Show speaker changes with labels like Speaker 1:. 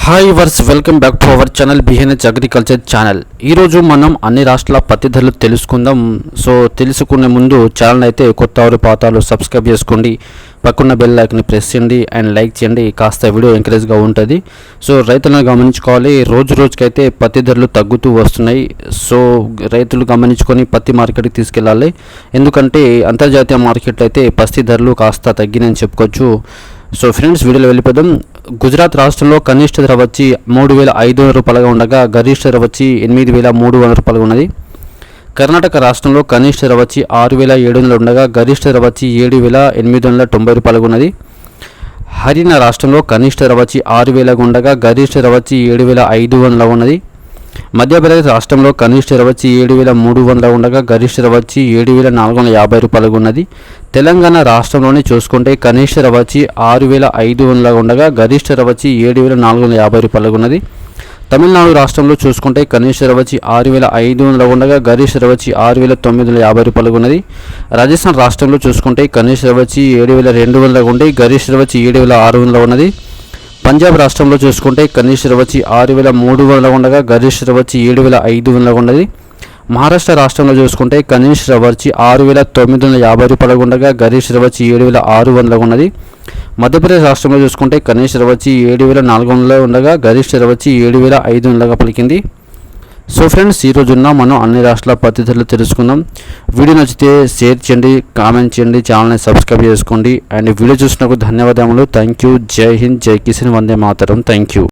Speaker 1: Hi viewers welcome back to our channel బిహెన్హెచ్ agriculture channel. ఈరోజు మనం అన్ని రాష్ట్రాల పత్తి ధరలు తెలుసుకుందాం. సో తెలుసుకునే ముందు ఛానల్ అయితే కొత్త వారు పాతాలు సబ్స్క్రైబ్ చేసుకోండి, పక్కన్న బెల్ ఐకాన్ని ప్రెస్ చేయండి అండ్ లైక్ చేయండి. కాస్త వీడియో ఎంకరేజ్గా ఉంటుంది. సో రైతులను గమనించుకోవాలి, రోజుకైతే పత్తి ధరలు తగ్గుతూ వస్తున్నాయి. సో రైతులు గమనించుకొని పత్తి మార్కెట్కి తీసుకెళ్ళాలి. ఎందుకంటే అంతర్జాతీయ మార్కెట్లో అయితే పత్తి ధరలు కాస్త తగ్గినని చెప్పుకోవచ్చు. సో ఫ్రెండ్స్, వీడియోలో వెళ్ళిపోదాం. గుజరాత్ రాష్ట్రంలో కనిష్ట ధర వచ్చి 3,500 రూపాయలుగా ఉండగా గరిష్ట ధర వచ్చి 8,300 రూపాయలుగా ఉన్నది. కర్ణాటక రాష్ట్రంలో కనిష్ట ధర వచ్చి 6,700 ఉండగా గరిష్ట ధర వచ్చి 7,890 రూపాయలుగా ఉన్నది. హర్యానా రాష్ట్రంలో కనిష్ట ధర వచ్చి 6,000 ఉండగా గరిష్ట ధర వచ్చి 7,500 ఉన్నది. మధ్యప్రదేశ్ రాష్ట్రంలో కనిష్ట ధర వచ్చి 7,300 ఉండగా గరిష్ట ధర వచ్చి 7,450 రూపాయలుగా ఉన్నది. తెలంగాణ రాష్ట్రంలోనే చూసుకుంటే కనిష్ట ధర వచ్చి 6,500 ఉండగా గరిష్ట ధర వచ్చి 7,450 రూపాయలుగా ఉన్నది. తమిళనాడు రాష్ట్రంలో చూసుకుంటే కనిష్ట ధర వచ్చి 6,500 ఉండగా గరిష్ట ధర వచ్చి 6,950 రూపాయలుగా ఉన్నది. రాజస్థాన్ రాష్ట్రంలో చూసుకుంటే కనిష్ట ధర వచ్చి 7,200 ఉండి గరిష్ట ధర వచ్చి 7,600 ఉన్నది. పంజాబ్ రాష్ట్రంలో చూసుకుంటే కనిష్ట ధర వచ్చి 6,300 ఉండగా గరిష్ట ధర వచ్చి 7,500 ఉన్నది. మహారాష్ట్ర రాష్ట్రంలో చూసుకుంటే కనిష్ట ధర వచ్చి 6,950 రూపాయలుగా ఉండగా గరిష్ట ధర వచ్చి 7,600 ఉన్నది. మధ్యప్రదేశ్ రాష్ట్రంలో చూసుకుంటే కనిష్ట ధర వచ్చి 7,400 ఉండగా గరిష్ట ధర వచ్చి 7,500 పలికింది. సో ఫ్రెండ్స్, ఈరోజున్న మనం అన్ని రాష్ట్రాల పత్తి ధరలు తెలుసుకుందాం. వీడియో నచ్చితే షేర్ చేయండి, కామెంట్ చేయండి, ఛానల్ని సబ్స్క్రైబ్ చేసుకోండి అండ్ వీడియో చూసినందుకు ధన్యవాదములు. Thank you. జై హింద్, జై కిసాన్, వందే మాతరం. Thank you.